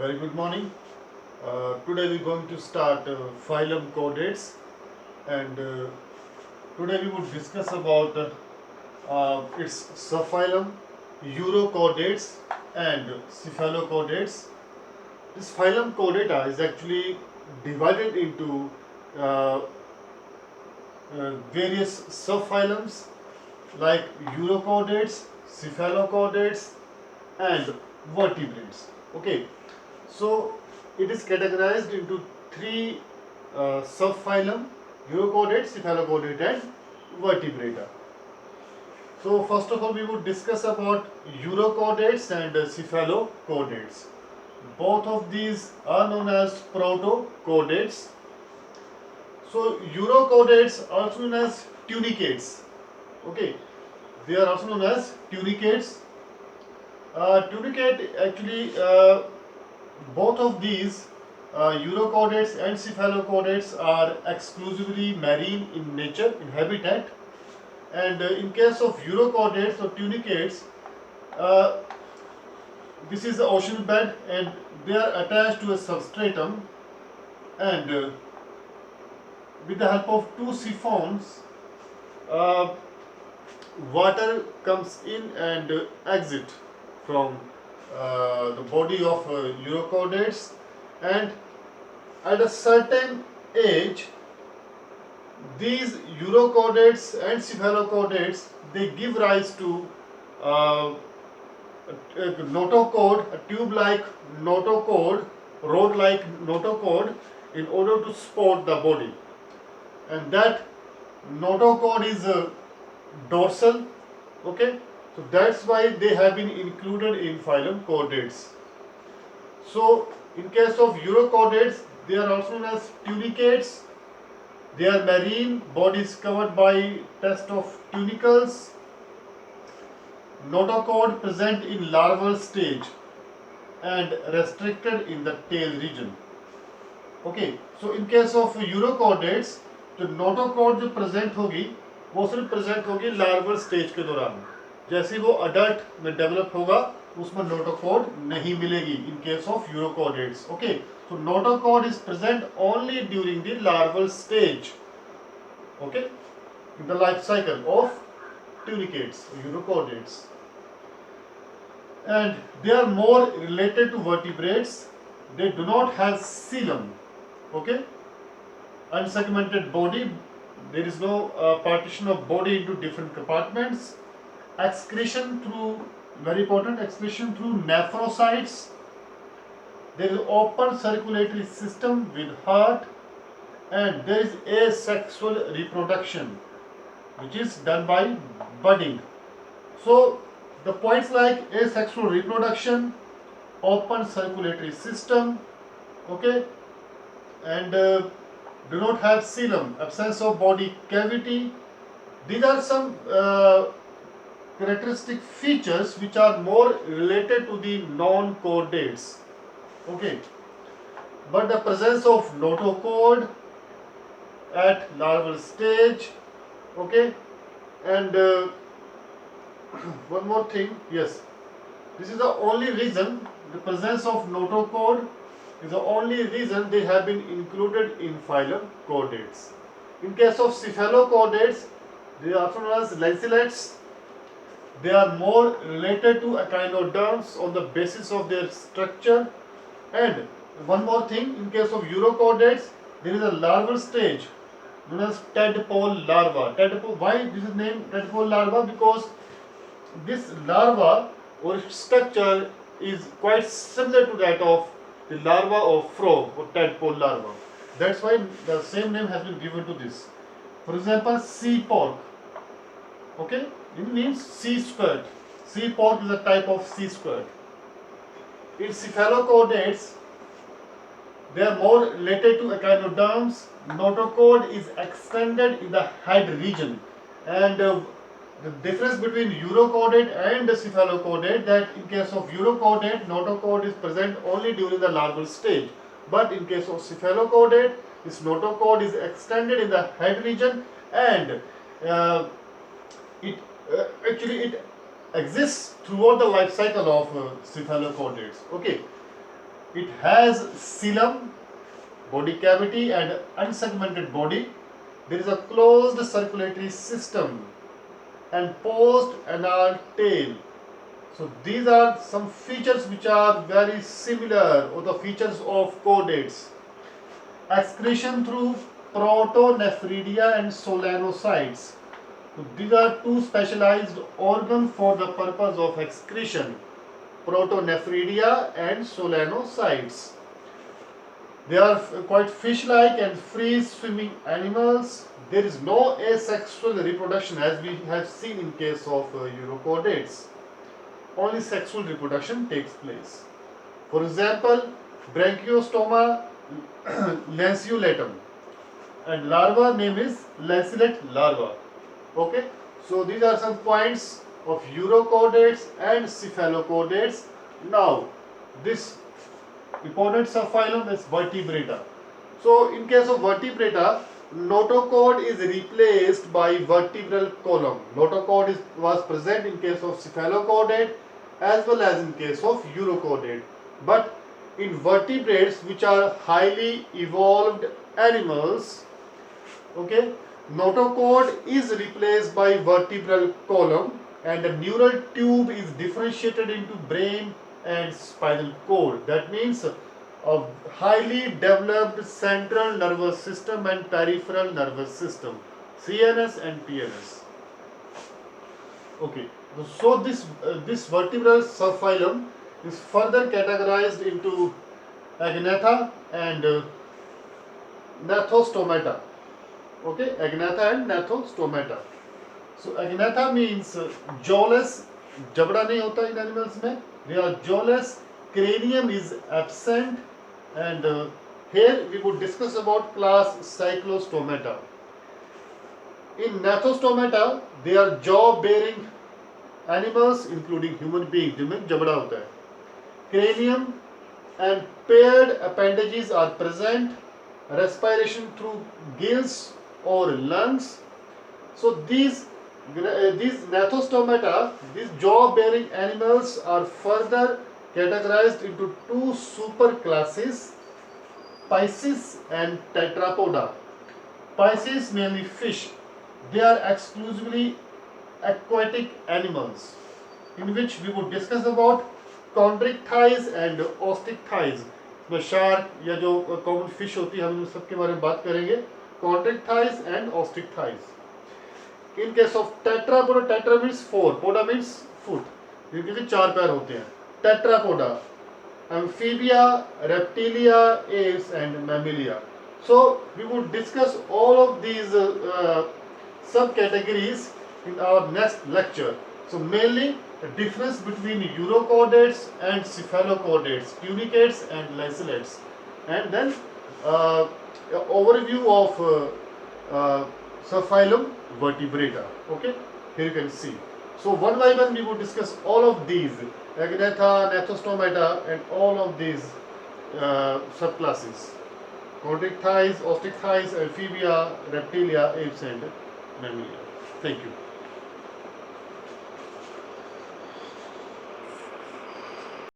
Very good morning. Today we're going to start phylum chordates, and today we would discuss about its subphylum, Urochordates and Cephalochordates. This phylum Chordata is actually divided into uh, various subphylums like Urochordates, Cephalochordates, and vertebrates. Okay, so it is categorized into three subphylum: Urochordates, Cephalochordate, and Vertebrata. So first of all, we would discuss about Urochordates and Cephalochordates. Both of these are known as protochordates. So Urochordates are also known as tunicates. Okay, they are also known as tunicates. Tunicate actually both of these Urochordates and Cephalochordates are exclusively marine in nature, in habitat, and in case of Urochordates or tunicates, uh, this is the ocean bed and they are attached to a substratum, and with the help of two siphons, uh, water comes in and exit from the body of Urochordates, and at a certain age these Urochordates and Cephalochordates, they give rise to uh, a notochord, a tube-like notochord, rod-like notochord, in order to support the body, and that notochord is dorsal. Okay, so that's why they have been included in phylum chordates. So in case of Urochordates, they are also known as tunicates. They are marine, bodies covered by test of tunicles, notochord present in larval stage and restricted in the tail region. Okay, so in case of Urochordates, जो notochord जो present होगी वो सिर्फ present होगी larval stage के दौरान. जैसे ही वो adult में develop होगा उसमें notochord नहीं मिलेगी in case of Urochordates. Okay, so notochord is present only during the larval stage. Okay, in the life cycle of tunicates, Urochordates, and they are more related to vertebrates. They do not have coelom. Okay, unsegmented body. There is no partition of body into different compartments. Excretion through, very important, excretion through nephrocytes. There is open circulatory system with heart, and there is asexual reproduction, which is done by budding. So the points like asexual reproduction, open circulatory system, okay, and do not have coelom, absence of body cavity. These are some characteristic features which are more related to the non-chordates. Okay, but the presence of notochord at larval stage, okay, and one more thing, yes, this is the only reason, the presence of notochord is the only reason they have been included in phylum chordates. In case of cephalochordates, they are also known as lanceolate. They are more related to echinoderms on the basis of their structure. And one more thing, in case of Urochordates, there is a larval stage known as tadpole larva. Tadpole, why this is named tadpole larva? Because this larva or its structure is quite similar to that of the larva of frog or tadpole larva. That's why the same name has been given to this. For example, sea pork. Okay, it means sea squirt. Sea pork is a type of sea squirt. In cephalochordates, they are more related to echinoderms. Notochord is extended in the head region, and the difference between Urochordate and the Cephalochordate, that in case of Urochordate, notochord is present only during the larval stage, but in case of Cephalochordate, this notochord is extended in the head region, and uh, it actually it exists throughout the life cycle of cephalochordates. Okay, It has xylem, body cavity and unsegmented body. There is a closed circulatory system and post-anal tail. So these are some features which are very similar or the features of chordates. Excretion through protonephridia and solanocytes. So these are two specialized organs for the purpose of excretion, protonephridia and solanocytes. They are quite fish-like and free-swimming animals. There is no asexual reproduction as we have seen in case of urochordates. Only sexual reproduction takes place. For example, Branchiostoma lanceolatum and larva name is lanceolate larva. Okay, so these are some points of urochordates and cephalochordates. Now, this important subphylum is vertebrata. So, in case of vertebrata, notochord is replaced by vertebral column. Notochord was present in case of cephalochordate as well as in case of urochordate. But in vertebrates which are highly evolved animals, okay, notochord is replaced by vertebral column and the neural tube is differentiated into brain and spinal cord. That means a highly developed central nervous system and peripheral nervous system, CNS and PNS. Okay, so this vertebral subphylum is further categorized into Agnatha and Gnathostomata. Okay, Agnatha and Gnathostomata. So Agnatha means jawless, jabda nahi hota in animals mein. They are jawless, cranium is absent, and here we would discuss about class Cyclostomata. In Gnathostomata, they are jaw-bearing animals including human beings जिनमें जबड़ा होता है. Cranium and paired appendages are present. Respiration through gills or lungs. So these Gnathostomata, these jaw-bearing animals are further categorized into two superclasses, Pisces and Tetrapoda. Pisces mainly fish. They are exclusively aquatic animals, in which we would discuss about chondrichthyes and osteichthyes. इसमें shark या जो common fish होती है हम उन सब के बारे में बात करेंगे. Chondrichthyes and osteichthyes. In case of tetrapoda, tetra means four, poda means foot. इनके चार पैर होते हैं. Tetrapoda, amphibia, reptilia, apes and mammalia. So we would discuss all of these subcategories in our next lecture. So mainly the difference between urochordates and cephalochordates, tunicates and lanceolates, and then overview of subphylum vertebrata. Okay, here you can see. So one by one we would discuss all of these, Agnatha, Gnathostomata and all of these subclasses. Chondrichthyes, osteichthyes, amphibia, reptilia, apes and mammalia. Thank you.